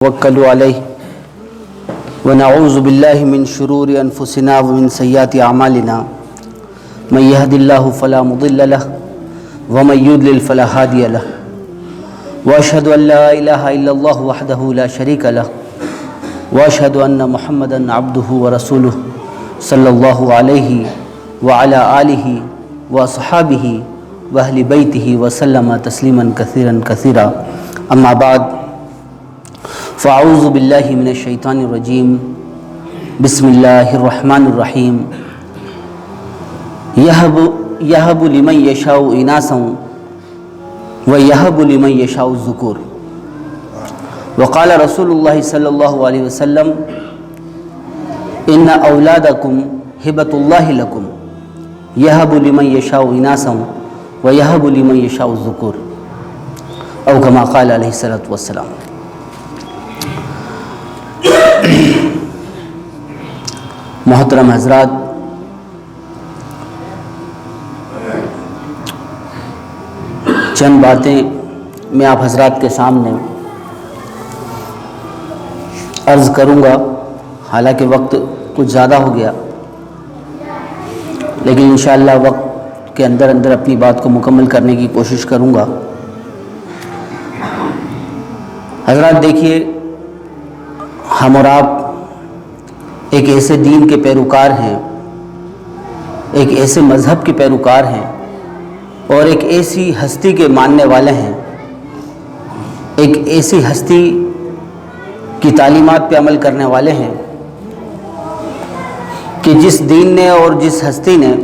توکلوا علیہ ونعوذ باللہ من شرور انفسنا ومن سیئات اعمالنا من یہد اللہ فلا مضل لہ ومن یضلل فلا ہادی لہ واشہد ان لا الہ الا اللہ وحدہ لا شریک لہ واشہد ان محمدا عبدہ ورسولہ صلی اللہ علیہ وعلی آلہ واصحابہ واہل بیتہ وسلم تسلیما کثیرا کثیرا اما بعد فاعوذ باللہ من الشیطان الرجیم بسم اللہ الرحمن الرحیم یہب لمن یشاء اناثا ویہب لمن یشاء الذکور وقال رسول اللہ صلی اللہ علیہ وسلم ان اولادکم ہبۃ اللہ لکم یہب لمن یشاء اناثا ویہب لمن یشاء الذکور او کما قال علیہ الصلوۃ والسلام۔ محترم حضرات، چند باتیں میں آپ حضرات کے سامنے عرض کروں گا، حالانکہ وقت کچھ زیادہ ہو گیا، لیکن انشاءاللہ وقت کے اندر اپنی بات کو مکمل کرنے کی کوشش کروں گا۔ حضرات دیکھیے، ہم اور آپ ایک ایسے دین کے پیروکار ہیں، ایک ایسے مذہب کے پیروکار ہیں، اور ایک ایسی ہستی کے ماننے والے ہیں، ایک ایسی ہستی کی تعلیمات پہ عمل کرنے والے ہیں کہ جس دین نے اور جس ہستی نے،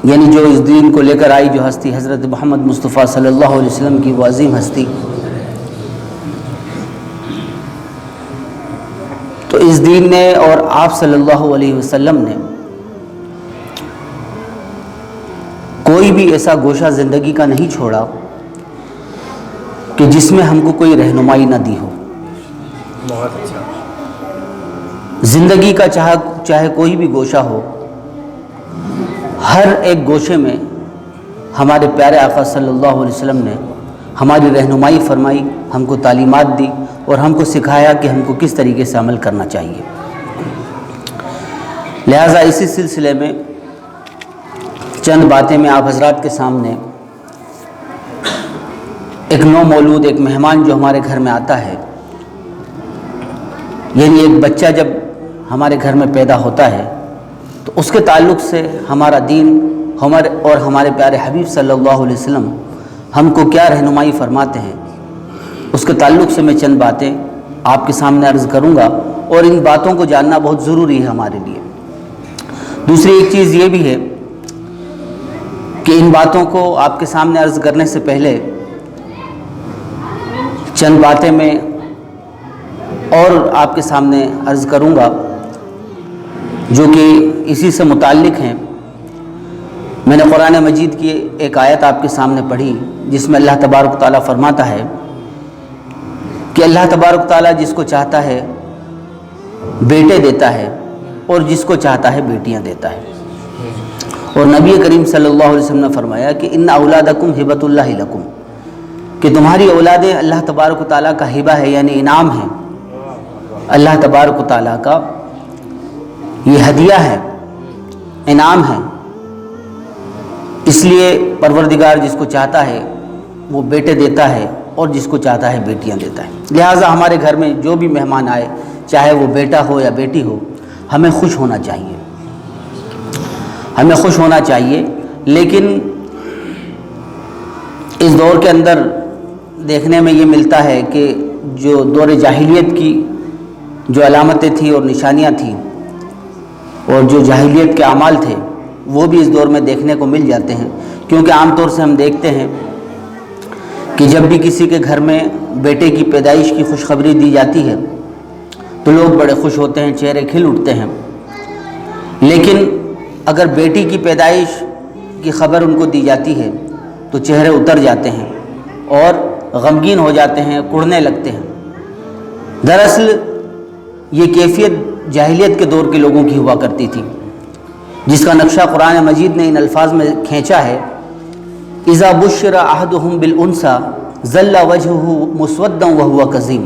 یعنی جو اس دین کو لے کر آئی جو ہستی، حضرت محمد مصطفیٰ صلی اللہ علیہ وسلم کی وہ عظیم ہستی، تو اس دین نے اور آپ صلی اللہ علیہ وسلم نے کوئی بھی ایسا گوشہ زندگی کا نہیں چھوڑا کہ جس میں ہم کو کوئی رہنمائی نہ دی ہو۔ بہت اچھا۔ زندگی کا چاہے کوئی بھی گوشہ ہو، ہر ایک گوشے میں ہمارے پیارے آقا صلی اللہ علیہ وسلم نے ہماری رہنمائی فرمائی، ہم کو تعلیمات دی اور ہم کو سکھایا کہ ہم کو کس طریقے سے عمل کرنا چاہیے۔ لہٰذا اسی سلسلے میں چند باتیں میں آپ حضرات کے سامنے، ایک نو مولود، ایک مہمان جو ہمارے گھر میں آتا ہے، یعنی ایک بچہ جب ہمارے گھر میں پیدا ہوتا ہے تو اس کے تعلق سے ہمارا دین اور ہمارے پیارے حبیب صلی اللہ علیہ وسلم ہم کو کیا رہنمائی فرماتے ہیں، اس کے تعلق سے میں چند باتیں آپ کے سامنے عرض کروں گا، اور ان باتوں کو جاننا بہت ضروری ہے ہمارے لیے۔ دوسری ایک چیز یہ بھی ہے کہ ان باتوں کو آپ کے سامنے عرض کرنے سے پہلے چند باتیں میں اور آپ کے سامنے عرض کروں گا جو کہ اسی سے متعلق ہیں۔ میں نے قرآن مجید کی ایک آیت آپ کے سامنے پڑھی جس میں اللہ تبارک و تعالیٰ فرماتا ہے کہ اللہ تبارک و تعالیٰ جس کو چاہتا ہے بیٹے دیتا ہے اور جس کو چاہتا ہے بیٹیاں دیتا ہے، اور نبی کریم صلی اللہ علیہ وسلم نے فرمایا کہ ان اولادکم ہبۃ اللہ لکم، کہ تمہاری اولادیں اللہ تبارک و تعالیٰ کا ہبہ ہے، یعنی انعام ہے، اللہ تبارک و تعالیٰ کا یہ ہدیہ ہے، انعام ہے۔ اس لیے پروردگار جس کو چاہتا ہے وہ بیٹے دیتا ہے اور جس کو چاہتا ہے بیٹیاں دیتا ہے۔ لہٰذا ہمارے گھر میں جو بھی مہمان آئے، چاہے وہ بیٹا ہو یا بیٹی ہو، ہمیں خوش ہونا چاہیے، ہمیں خوش ہونا چاہیے۔ لیکن اس دور کے اندر دیکھنے میں یہ ملتا ہے کہ جو دور جاہلیت کی جو علامتیں تھیں اور نشانیاں تھیں اور جو جاہلیت کے اعمال تھے وہ بھی اس دور میں دیکھنے کو مل جاتے ہیں، کیونکہ عام طور سے ہم دیکھتے ہیں کہ جب بھی کسی کے گھر میں بیٹے کی پیدائش کی خوشخبری دی جاتی ہے تو لوگ بڑے خوش ہوتے ہیں، چہرے کھل اٹھتے ہیں، لیکن اگر بیٹی کی پیدائش کی خبر ان کو دی جاتی ہے تو چہرے اتر جاتے ہیں اور غمگین ہو جاتے ہیں، کڑھنے لگتے ہیں۔ دراصل یہ کیفیت جاہلیت کے دور کے لوگوں کی ہوا کرتی تھی، جس کا نقشہ قرآن مجید نے ان الفاظ میں کھینچا ہے، اذا بشر احدهم بالانثى ظل وجهه مسودا وهو كظيم،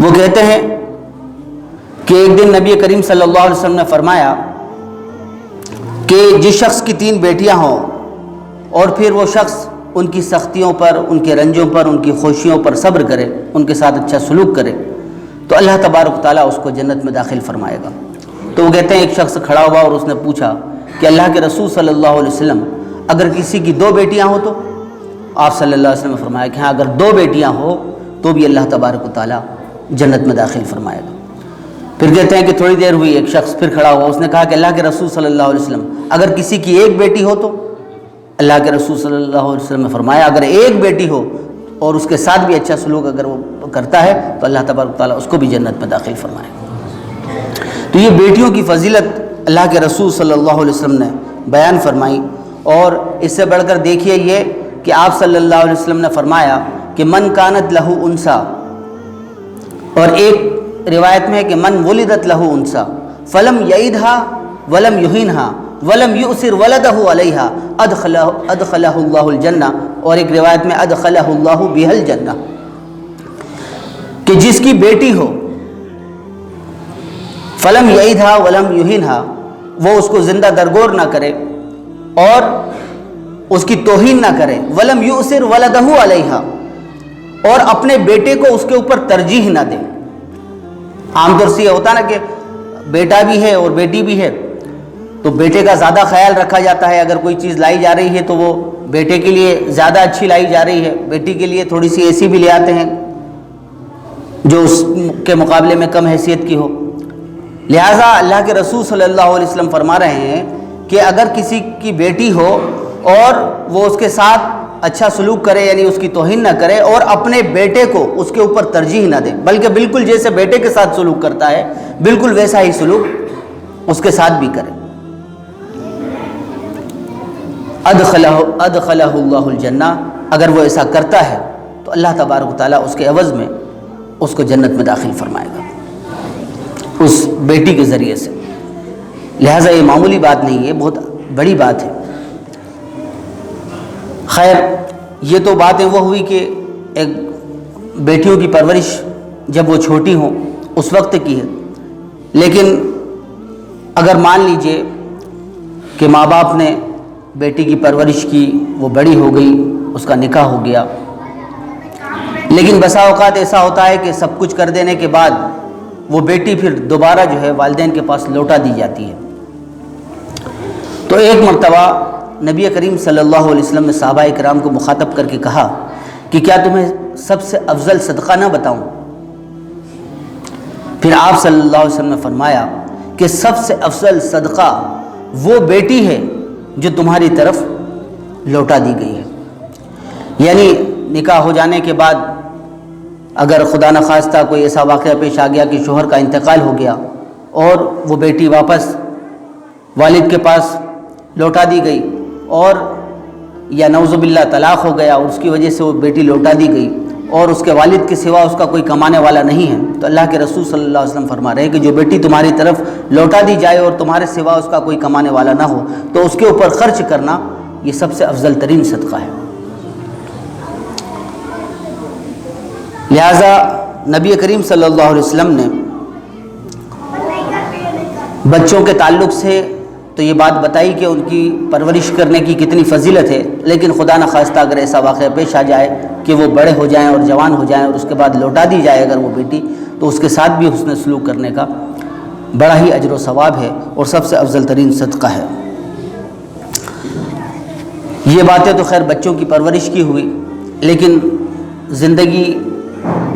وہ کہتے ہیں کہ ایک دن نبی کریم صلی اللہ علیہ وسلم نے فرمایا کہ جس شخص کی 3 بیٹیاں ہوں اور پھر وہ شخص ان کی سختیوں پر، ان کے رنجوں پر، ان کی خوشیوں پر صبر کرے، ان کے ساتھ اچھا سلوک کرے، تو اللہ تبارک و تعالیٰ اس کو جنت میں داخل فرمائے گا۔ تو وہ کہتے ہیں ایک شخص کھڑا ہوا اور اس نے پوچھا کہ اللہ کے رسول صلی اللہ علیہ وسلم اگر کسی کی 2 بیٹیاں ہوں تو؟ آپ صلی اللہ علیہ وسلم نے فرمایا کہ ہاں اگر 2 بیٹیاں ہوں تو بھی اللہ تبارک و تعالیٰ جنت میں داخل فرمائے گا۔ پھر کہتے ہیں کہ تھوڑی دیر ہوئی، ایک شخص پھر کھڑا ہوا، اس نے کہا کہ اللہ کے رسول صلی اللہ علیہ وسلم اگر کسی کی 1 بیٹی ہو تو؟ اللہ کے رسول صلی اللہ علیہ وسلم نے فرمایا اگر 1 بیٹی ہو اور اس کے ساتھ بھی اچھا سلوک اگر وہ کرتا ہے تو اللہ تبارک و تعالیٰ اس کو بھی جنت میں داخل فرمائے گا۔ تو یہ بیٹیوں کی فضیلت اللہ کے رسول صلی اللہ علیہ وسلم نے بیان فرمائی، اور اس سے بڑھ کر دیکھیے یہ کہ آپ صلی اللہ علیہ وسلم نے فرمایا کہ من کانت لہو انسا، اور ایک روایت میں ہے کہ من ولدت لہو انسا فلم یعیدھا ولم یہینھا ولم یؤثر ولدہ علیہا ادخلہ اللہ الجنہ، اور ایک روایت میں ادخلہ اللہ بہا الجنہ، کہ جس کی بیٹی ہو فلم یعیدھا ولم یہینھا، وہ اس کو زندہ درگور نہ کرے اور اس کی توہین نہ کرے، ولم یؤثر ولدہ علیہا، اور اپنے بیٹے کو اس کے اوپر ترجیح نہ دے۔ عام طور سے یہ ہوتا نا کہ بیٹا بھی ہے اور بیٹی بھی ہے تو بیٹے کا زیادہ خیال رکھا جاتا ہے، اگر کوئی چیز لائی جا رہی ہے تو وہ بیٹے کے لیے زیادہ اچھی لائی جا رہی ہے، بیٹی کے لیے تھوڑی سی ایسی بھی لے آتے ہیں جو اس کے مقابلے میں کم حیثیت کی ہو۔ لہٰذا اللہ کے رسول صلی اللہ علیہ وسلم فرما رہے ہیں کہ اگر کسی کی بیٹی ہو اور وہ اس کے ساتھ اچھا سلوک کرے، یعنی اس کی توہین نہ کرے اور اپنے بیٹے کو اس کے اوپر ترجیح نہ دے، بلکہ بالکل جیسے بیٹے کے ساتھ سلوک کرتا ہے بالکل ویسا ہی سلوک اس کے ساتھ بھی کرے، ادخلہ اللہ الجنہ، اگر وہ ایسا کرتا ہے تو اللہ تبارک و تعالیٰ اس کے عوض میں اس کو جنت میں داخل فرمائے گا اس بیٹی کے ذریعے سے۔ لہٰذا یہ معمولی بات نہیں ہے، بہت بڑی بات ہے۔ خیر، یہ تو باتیں وہ ہوئی کہ ایک بیٹیوں کی پرورش جب وہ چھوٹی ہوں اس وقت کی ہے، لیکن اگر مان لیجئے کہ ماں باپ نے بیٹی کی پرورش کی، وہ بڑی ہو گئی، اس کا نکاح ہو گیا، لیکن بسا اوقات ایسا ہوتا ہے کہ سب کچھ کر دینے کے بعد وہ بیٹی پھر دوبارہ جو ہے والدین کے پاس لوٹا دی جاتی ہے۔ تو ایک مرتبہ نبی کریم صلی اللہ علیہ وسلم نے صحابہ کرام کو مخاطب کر کے کہا کہ کیا تمہیں سب سے افضل صدقہ نہ بتاؤں؟ پھر آپ صلی اللہ علیہ وسلم نے فرمایا کہ سب سے افضل صدقہ وہ بیٹی ہے جو تمہاری طرف لوٹا دی گئی ہے، یعنی نکاح ہو جانے کے بعد اگر خدا نخواستہ کوئی ایسا واقعہ پیش آ گیا کہ شوہر کا انتقال ہو گیا اور وہ بیٹی واپس والد کے پاس لوٹا دی گئی، اور یا نعوذ باللہ طلاق ہو گیا اور اس کی وجہ سے وہ بیٹی لوٹا دی گئی اور اس کے والد کے سوا اس کا کوئی کمانے والا نہیں ہے، تو اللہ کے رسول صلی اللہ علیہ وسلم فرما رہے ہیں کہ جو بیٹی تمہاری طرف لوٹا دی جائے اور تمہارے سوا اس کا کوئی کمانے والا نہ ہو تو اس کے اوپر خرچ کرنا یہ سب سے افضل ترین صدقہ ہے۔ لہٰذا نبی کریم صلی اللہ علیہ وسلم نے بچوں کے تعلق سے تو یہ بات بتائی کہ ان کی پرورش کرنے کی کتنی فضیلت ہے، لیکن خدا نخواستہ اگر ایسا واقعہ پیش آ جائے کہ وہ بڑے ہو جائیں اور جوان ہو جائیں اور اس کے بعد لوٹا دی جائے اگر وہ بیٹی، تو اس کے ساتھ بھی حسن سلوک کرنے کا بڑا ہی اجر و ثواب ہے اور سب سے افضل ترین صدقہ ہے۔ یہ باتیں تو خیر بچوں کی پرورش کی ہوئی، لیکن زندگی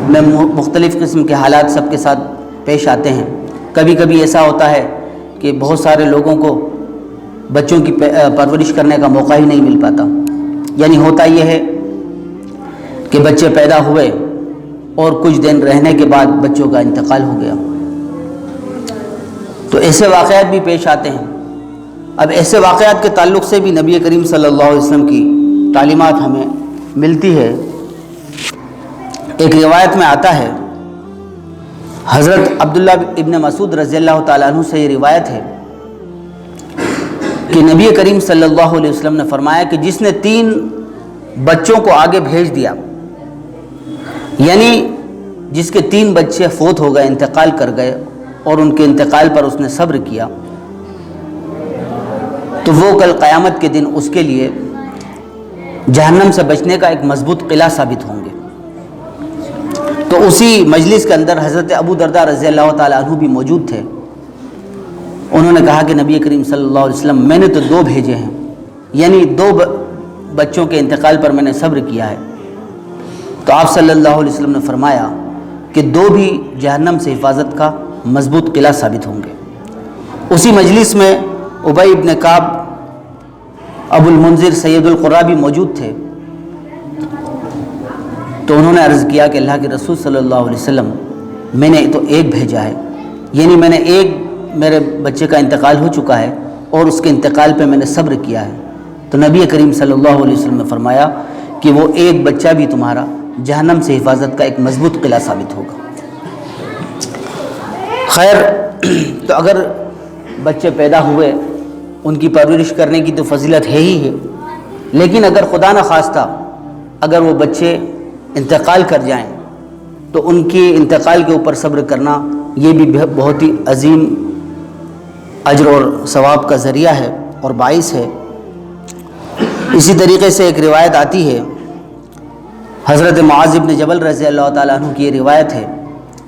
میں مختلف قسم کے حالات سب کے ساتھ پیش آتے ہیں۔ کبھی کبھی ایسا ہوتا ہے کہ بہت سارے لوگوں کو بچوں کی پرورش کرنے کا موقع ہی نہیں مل پاتا، یعنی ہوتا یہ ہے کہ بچے پیدا ہوئے اور کچھ دن رہنے کے بعد بچوں کا انتقال ہو گیا، تو ایسے واقعات بھی پیش آتے ہیں۔ اب ایسے واقعات کے تعلق سے بھی نبی کریم صلی اللہ علیہ وسلم کی تعلیمات ہمیں ملتی ہے۔ ایک روایت میں آتا ہے، حضرت عبداللہ ابن مسعود رضی اللہ تعالیٰ عنہ سے یہ روایت ہے کہ نبی کریم صلی اللہ علیہ وسلم نے فرمایا کہ جس نے 3 بچوں کو آگے بھیج دیا، یعنی جس کے 3 بچے فوت ہو گئے، انتقال کر گئے، اور ان کے انتقال پر اس نے صبر کیا، تو وہ کل قیامت کے دن اس کے لیے جہنم سے بچنے کا ایک مضبوط قلعہ ثابت ہوں گے۔ تو اسی مجلس کے اندر حضرت ابو درداء رضی اللہ تعالیٰ عنہ بھی موجود تھے۔ انہوں نے کہا کہ نبی کریم صلی اللہ علیہ وسلم میں نے تو 2 بھیجے ہیں، یعنی 2 بچوں کے انتقال پر میں نے صبر کیا ہے۔ تو آپ صلی اللہ علیہ وسلم نے فرمایا کہ 2 بھی جہنم سے حفاظت کا مضبوط قلعہ ثابت ہوں گے۔ اسی مجلس میں ابی ابن کعب، ابو المنذر، سید القراء بھی موجود تھے۔ تو انہوں نے عرض کیا کہ اللہ کے رسول صلی اللہ علیہ وسلم میں نے تو 1 بھیجا ہے، یعنی میں نے میرے بچے کا انتقال ہو چکا ہے اور اس کے انتقال پہ میں نے صبر کیا ہے۔ تو نبی کریم صلی اللہ علیہ وسلم نے فرمایا کہ وہ 1 بچہ بھی تمہارا جہنم سے حفاظت کا ایک مضبوط قلعہ ثابت ہوگا۔ خیر، تو اگر بچے پیدا ہوئے، ان کی پرورش کرنے کی تو فضیلت ہے ہی ہے، لیکن اگر خدا نخواستہ اگر وہ بچے انتقال کر جائیں تو ان کے انتقال کے اوپر صبر کرنا یہ بھی بہت ہی عظیم اجر اور ثواب کا ذریعہ ہے اور باعث ہے۔ اسی طریقے سے ایک روایت آتی ہے، حضرت معاذ بن جبل رضی اللہ تعالیٰ عنہ کی یہ روایت ہے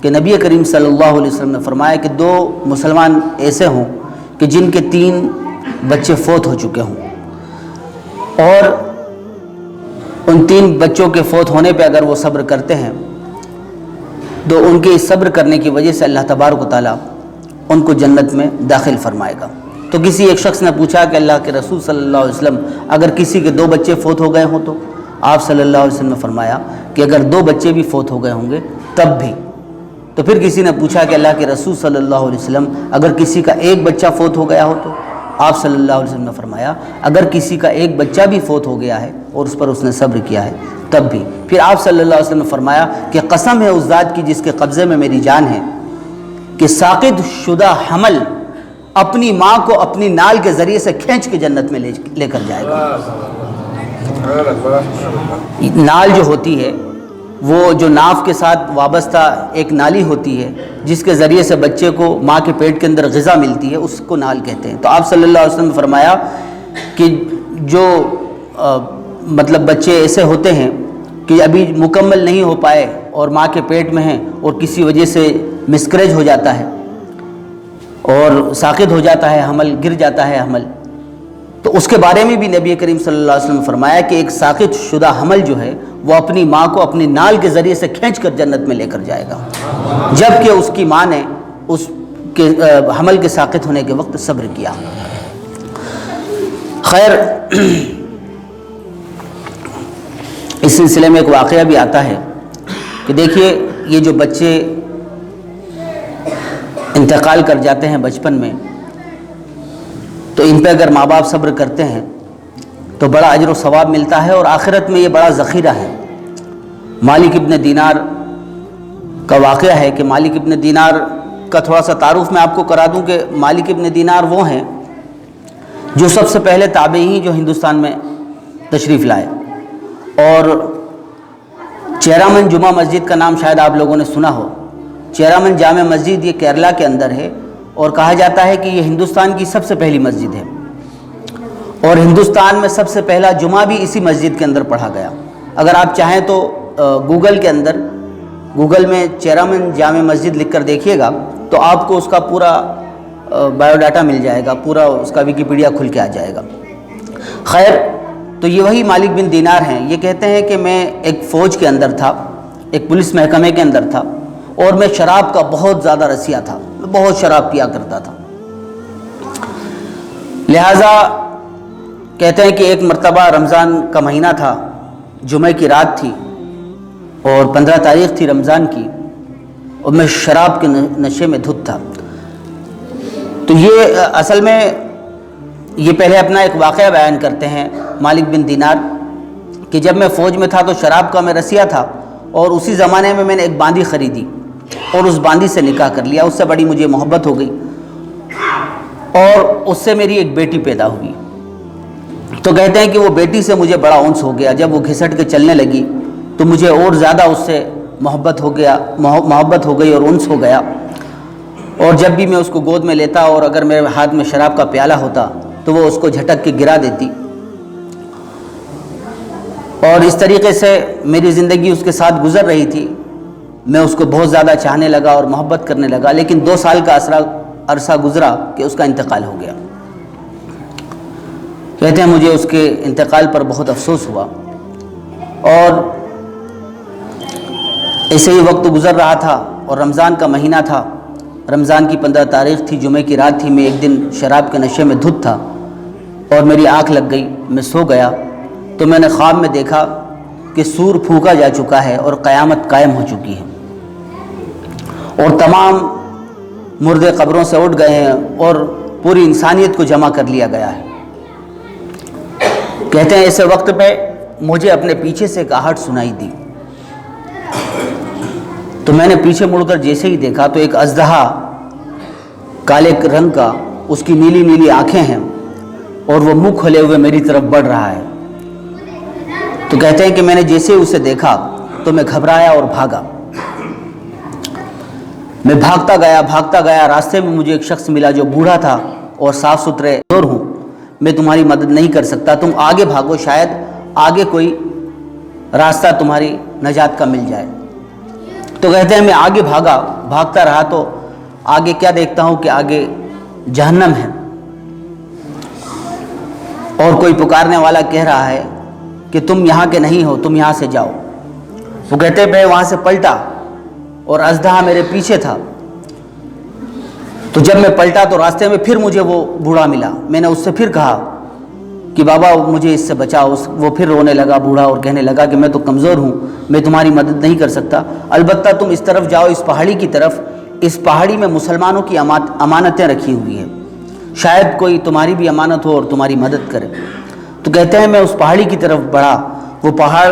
کہ نبی کریم صلی اللہ علیہ وسلم نے فرمایا کہ 2 مسلمان ایسے ہوں کہ جن کے 3 بچے فوت ہو چکے ہوں، اور ان 3 بچوں کے فوت ہونے پہ اگر وہ صبر کرتے ہیں تو ان کے اس صبر کرنے کی وجہ سے اللہ تبارک و تعالیٰ ان کو جنت میں داخل فرمائے گا۔ تو کسی ایک شخص نے پوچھا کہ اللہ کے رسول صلی اللہ علیہ وسلم اگر کسی کے 2 بچے فوت ہو گئے ہوں تو؟ آپ صلی اللہ علیہ وسلم نے فرمایا کہ اگر 2 بچے بھی فوت ہو گئے ہوں گے تب بھی۔ تو پھر کسی نے پوچھا کہ اللہ کے رسول صلی اللہ علیہ وسلم اگر کسی کا 1 بچہ فوت ہو گیا ہو تو؟ آپ صلی اللہ علیہ وسلم نے فرمایا اگر کسی کا 1 بچہ بھی فوت ہو گیا ہے اور اس پر اس نے صبر کیا ہے تب بھی۔ پھر آپ صلی اللہ علیہ وسلم نے فرمایا کہ قسم ہے اس ذات کی جس کے قبضے میں میری جان ہے کہ ساقط شدہ حمل اپنی ماں کو اپنی نال کے ذریعے سے کھینچ کے جنت میں لے کر جائے گا۔ نال جو ہوتی ہے وہ جو ناف کے ساتھ وابستہ ایک نالی ہوتی ہے جس کے ذریعے سے بچے کو ماں کے پیٹ کے اندر غذا ملتی ہے، اس کو نال کہتے ہیں۔ تو آپ صلی اللہ علیہ وسلم نے فرمایا کہ جو مطلب بچے ایسے ہوتے ہیں کہ ابھی مکمل نہیں ہو پائے اور ماں کے پیٹ میں ہیں اور کسی وجہ سے مسکریج ہو جاتا ہے اور ساقط ہو جاتا ہے حمل، گر جاتا ہے حمل، تو اس کے بارے میں بھی نبی کریم صلی اللہ علیہ وسلم نے فرمایا کہ ایک ساقط شدہ حمل جو ہے وہ اپنی ماں کو اپنی نال کے ذریعے سے کھینچ کر جنت میں لے کر جائے گا، جبکہ اس کی ماں نے اس کے حمل کے ساقط ہونے کے وقت صبر کیا۔ خیر، اس سلسلے میں ایک واقعہ بھی آتا ہے کہ دیکھیے یہ جو بچے انتقال کر جاتے ہیں بچپن میں، تو ان پہ اگر ماں باپ صبر کرتے ہیں تو بڑا اجر و ثواب ملتا ہے اور آخرت میں یہ بڑا ذخیرہ ہے۔ مالک ابن دینار کا واقعہ ہے کہ مالک ابن دینار کا تھوڑا سا تعارف میں آپ کو کرا دوں کہ مالک ابن دینار وہ ہیں جو سب سے پہلے تابعی جو ہندوستان میں تشریف لائے، اور چیرامن جمعہ مسجد کا نام شاید آپ لوگوں نے سنا ہو۔ چیرامن جامع مسجد یہ کیرلا کے اندر ہے اور کہا جاتا ہے کہ یہ ہندوستان کی سب سے پہلی مسجد ہے، اور ہندوستان میں سب سے پہلا جمعہ بھی اسی مسجد کے اندر پڑھا گیا۔ اگر آپ چاہیں تو گوگل میں چیرامن جامع مسجد لکھ کر دیکھیے گا تو آپ کو اس کا پورا بایو ڈاٹا مل جائے گا، پورا اس کا ویکیپیڈیا کھل کے آ جائے گا۔ خیر، تو یہ وہی مالک بن دینار ہیں۔ یہ کہتے ہیں کہ میں ایک فوج کے اندر تھا، ایک پولیس محکمے کے اندر تھا، اور میں شراب کا بہت زیادہ رسیا تھا، میں بہت شراب پیا کرتا تھا۔ لہٰذا کہتے ہیں کہ ایک مرتبہ رمضان کا مہینہ تھا، جمعہ کی رات تھی اور 15 تاریخ تھی رمضان کی، اور میں شراب کے نشے میں دھت تھا۔ تو یہ اصل میں یہ پہلے اپنا ایک واقعہ بیان کرتے ہیں مالک بن دینار کہ جب میں فوج میں تھا تو شراب کا میں رسیا تھا، اور اسی زمانے میں میں نے ایک باندی خریدی اور اس باندی سے نکاح کر لیا، اس سے بڑی مجھے محبت ہو گئی اور اس سے میری ایک بیٹی پیدا ہوئی۔ تو کہتے ہیں کہ وہ بیٹی سے مجھے بڑا انس ہو گیا، جب وہ گھسٹ کے چلنے لگی تو مجھے اور زیادہ اس سے محبت ہو گئی اور انس ہو گیا، اور جب بھی میں اس کو گود میں لیتا اور اگر میرے ہاتھ میں شراب کا پیالہ ہوتا تو وہ اس کو جھٹک کے گرا دیتی، اور اس طریقے سے میری زندگی اس کے ساتھ گزر رہی تھی۔ میں اس کو بہت زیادہ چاہنے لگا اور محبت کرنے لگا، لیکن 2 سال کا عرصہ گزرا کہ اس کا انتقال ہو گیا۔ کہتے ہیں مجھے اس کے انتقال پر بہت افسوس ہوا، اور ایسے ہی وقت گزر رہا تھا اور رمضان کا مہینہ تھا، رمضان کی 15 تاریخ تھی، جمعے کی رات تھی۔ میں ایک دن شراب کے نشے میں دھت تھا اور میری آنکھ لگ گئی، میں سو گیا تو میں نے خواب میں دیکھا کہ سور پھونکا جا چکا ہے اور قیامت قائم ہو چکی ہے، اور تمام مردے قبروں سے اٹھ گئے ہیں اور پوری انسانیت کو جمع کر لیا گیا ہے۔ کہتے ہیں ایسے وقت پہ مجھے اپنے پیچھے سے ایک آہٹ سنائی دی، تو میں نے پیچھے مڑ کر جیسے ہی دیکھا تو ایک اژدہا کالے رنگ کا، اس کی نیلی نیلی آنکھیں ہیں اور وہ منہ کھولے ہوئے میری طرف بڑھ رہا ہے۔ تو کہتے ہیں کہ میں نے جیسے ہی اسے دیکھا تو میں گھبرایا اور بھاگا۔ میں بھاگتا گیا، راستے میں مجھے ایک شخص ملا جو بوڑھا تھا اور صاف ستھرے ہوں، میں تمہاری مدد نہیں کر سکتا، تم آگے بھاگو، شاید آگے کوئی راستہ تمہاری نجات کا مل جائے۔ تو کہتے ہیں میں آگے بھاگتا رہا تو آگے کیا دیکھتا ہوں کہ آگے جہنم ہے، اور کوئی پکارنے والا کہہ رہا ہے کہ تم یہاں کے نہیں ہو، تم یہاں سے جاؤ۔ وہ کہتے ہیں میں وہاں سے پلٹا اور اژدہا میرے پیچھے تھا، تو جب میں پلٹا تو راستے میں پھر مجھے وہ بوڑھا ملا۔ میں نے اس سے پھر کہا کہ بابا مجھے اس سے بچاؤ۔ وہ پھر رونے لگا بوڑھا اور کہنے لگا کہ میں تو کمزور ہوں، میں تمہاری مدد نہیں کر سکتا، البتہ تم اس طرف جاؤ، اس پہاڑی کی طرف، اس پہاڑی میں مسلمانوں کی امانتیں رکھی ہوئی ہیں، شاید کوئی تمہاری بھی امانت ہو اور تمہاری مدد کرے۔ تو کہتے ہیں میں اس پہاڑی کی طرف بڑھا، وہ پہاڑ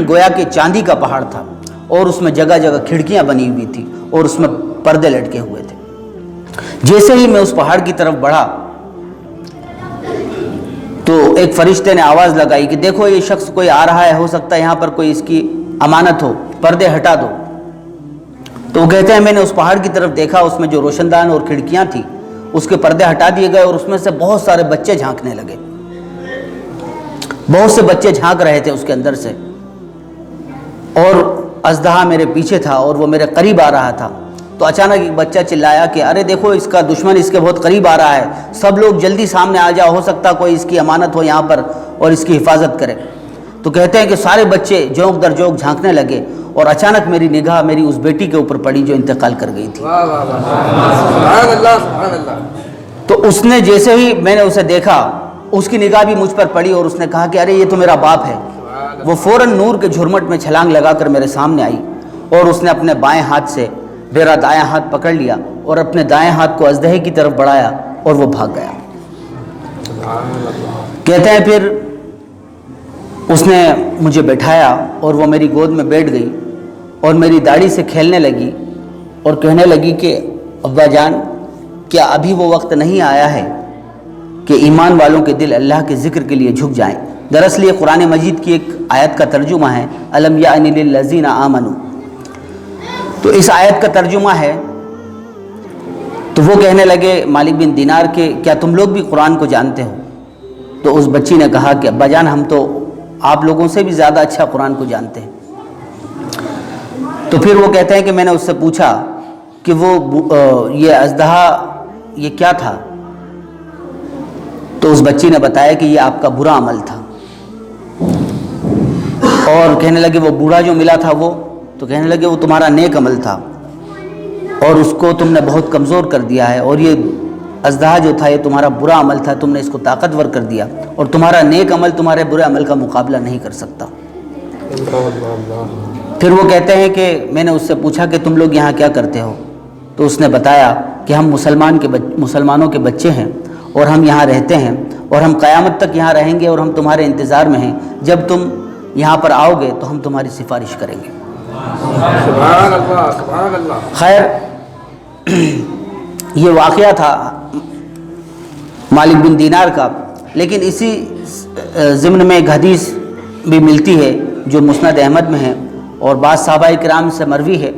گویا کہ چاندی کا پہاڑ تھا، اور اس میں جگہ جگہ کھڑکیاں بنی ہوئی تھی اور اس میں پردے لٹکے ہوئے تھے۔ جیسے ہی میں اس پہاڑ کی طرف بڑھا تو ایک فرشتے نے آواز لگائی کہ دیکھو یہ شخص کوئی آ رہا ہے، ہو سکتا ہے یہاں پر کوئی اس کی امانت ہو، پردے ہٹا دو۔ تو وہ کہتے ہیں میں نے اس پہاڑ کی طرف دیکھا، اس میں جو روشن دان اور کھڑکیاں تھیں اس کے پردے ہٹا دیے گئے، اور اس میں سے بہت سارے بچے جھانکنے لگے، بہت سے بچے جھانک رہے تھے اس کے اندر سے، اور اژدہا میرے پیچھے تھا اور وہ میرے قریب آ رہا تھا۔ تو اچانک ایک بچہ چلایا کہ ارے دیکھو اس کا دشمن اس کے بہت قریب آ رہا ہے، سب لوگ جلدی سامنے آ جاؤ، ہو سکتا کوئی اس کی امانت ہو یہاں پر اور اس کی حفاظت کرے۔ تو کہتے ہیں کہ سارے بچے جوک در جوک جھانکنے لگے، اور اچانک میری نگاہ میری اس بیٹی کے اوپر پڑی جو انتقال کر گئی تھی۔ واہ واہ واہ، سبحان اللہ سبحان اللہ۔ تو اس نے جیسے ہی میں نے اسے دیکھا، اس کی نگاہ بھی مجھ پر پڑی اور اس نے کہا کہ ارے یہ تو میرا باپ ہے۔ وہ فوراً نور کے جھرمٹ میں چھلانگ لگا کر میرے سامنے آئی، اور اس نے اپنے بائیں ہاتھ سے میرا دایاں ہاتھ پکڑ لیا اور اپنے دائیں ہاتھ کو اژدہے کی طرف بڑھایا اور وہ بھاگ گیا۔ کہتے ہیں پھر اس نے مجھے بٹھایا اور وہ میری گود میں بیٹھ گئی اور میری داڑھی سے کھیلنے لگی اور کہنے لگی کہ ابا جان کیا ابھی وہ وقت نہیں آیا ہے کہ ایمان والوں کے دل اللہ کے ذکر کے لیے جھک جائیں؟ دراصل یہ قرآن مجید کی ایک آیت کا ترجمہ ہے، الم یعن للذین آمنوا۔ تو اس آیت کا ترجمہ ہے، تو وہ کہنے لگے مالک بن دینار کہ کیا تم لوگ بھی قرآن کو جانتے ہو؟ تو اس بچی نے کہا کہ ابا جان ہم تو آپ لوگوں سے بھی زیادہ اچھا قرآن کو جانتے ہیں۔ تو پھر وہ کہتے ہیں کہ میں نے اس سے پوچھا کہ وہ یہ اژدہا یہ کیا تھا؟ تو اس بچی نے بتایا کہ یہ آپ کا برا عمل تھا، اور کہنے لگے وہ بوڑھا جو ملا تھا وہ، تو کہنے لگے وہ تمہارا نیک عمل تھا اور اس کو تم نے بہت کمزور کر دیا ہے، اور یہ اژدہا جو تھا یہ تمہارا برا عمل تھا، تم نے اس کو طاقتور کر دیا، اور تمہارا نیک عمل تمہارے برے عمل کا مقابلہ نہیں کر سکتا۔ پھر وہ کہتے ہیں کہ میں نے اس سے پوچھا کہ تم لوگ یہاں کیا کرتے ہو؟ تو اس نے بتایا کہ ہم مسلمانوں کے بچے ہیں اور ہم یہاں رہتے ہیں، اور ہم قیامت تک یہاں رہیں گے، اور ہم تمہارے انتظار میں ہیں، جب تم یہاں پر آؤ گے تو ہم تمہاری سفارش کریں گے۔ سبحان اللہ سبحان اللہ۔ خیر یہ واقعہ تھا مالک بن دینار کا، لیکن اسی ضمن میں ایک حدیث بھی ملتی ہے جو مسند احمد میں ہے، اور بعض صحابہ کرام سے مروی ہے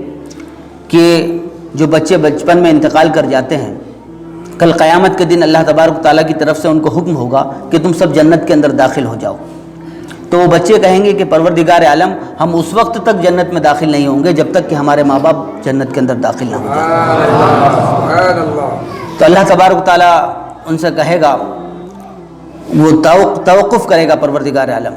کہ جو بچے بچپن میں انتقال کر جاتے ہیں، کل قیامت کے دن اللہ تبارک و تعالیٰ کی طرف سے ان کو حکم ہوگا کہ تم سب جنت کے اندر داخل ہو جاؤ، تو وہ بچے کہیں گے کہ پروردگار عالم ہم اس وقت تک جنت میں داخل نہیں ہوں گے جب تک کہ ہمارے ماں باپ جنت کے اندر داخل نہ ہو جائیں۔ تو اللہ تبارک و تعالیٰ ان سے کہے گا، وہ توقف کرے گا پروردگار عالم،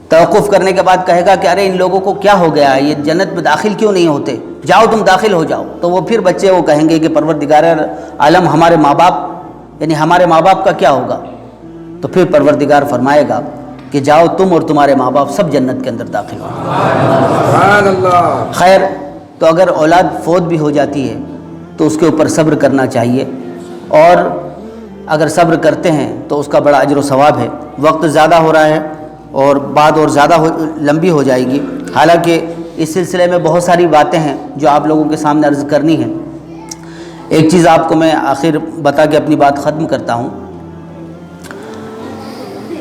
توقف کرنے کے بعد کہے گا کہ ارے ان لوگوں کو کیا ہو گیا، یہ جنت میں داخل کیوں نہیں ہوتے، جاؤ تم داخل ہو جاؤ۔ تو وہ پھر بچے وہ کہیں گے کہ پروردگار عالم ہمارے ماں باپ، یعنی ہمارے ماں باپ کا کیا ہوگا؟ تو پھر پروردگار فرمائے گا کہ جاؤ تم اور تمہارے ماں باپ سب جنت کے اندر داخل ہو۔ سبحان اللہ۔ خیر، تو اگر اولاد فوت بھی ہو جاتی ہے تو اس کے اوپر صبر کرنا چاہیے، اور اگر صبر کرتے ہیں تو اس کا بڑا اجر و ثواب ہے۔ وقت زیادہ ہو رہا ہے اور بات اور زیادہ لمبی ہو جائے گی، حالانکہ اس سلسلے میں بہت ساری باتیں ہیں جو آپ لوگوں کے سامنے عرض کرنی ہے۔ ایک چیز آپ کو میں آخر بتا کے اپنی بات ختم کرتا ہوں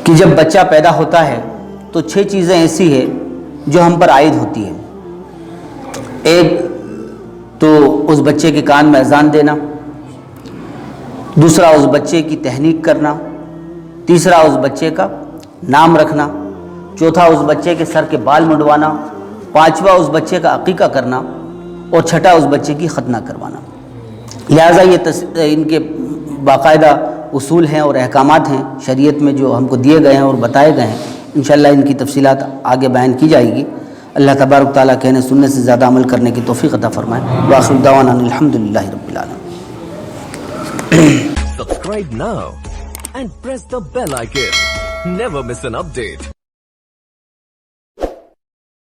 کہ جب بچہ پیدا ہوتا ہے تو 6 چیزیں ایسی ہیں جو ہم پر عائد ہوتی ہیں۔ ایک تو اس بچے کے کان میں اذان دینا، دوسرا اس بچے کی تہنیک کرنا، تیسرا اس بچے کا نام رکھنا، چوتھا اس بچے کے سر کے بال منڈوانا، پانچواں اس بچے کا عقیقہ کرنا، اور چھٹا اس بچے کی ختنہ کروانا۔ لہٰذا یہ ان کے باقاعدہ اصول ہیں اور احکامات ہیں شریعت میں جو ہم کو دیے گئے ہیں اور بتائے گئے ہیں۔ انشاءاللہ ان کی تفصیلات آگے بیان کی جائے گی۔ اللہ تبارک تعالیٰ کہنے سننے سے زیادہ عمل کرنے کی توفیق عطا فرمائے۔ وآخر دعوانا الحمدللہ رب العالمین۔ Subscribe now and press the bell icon. Never miss an update.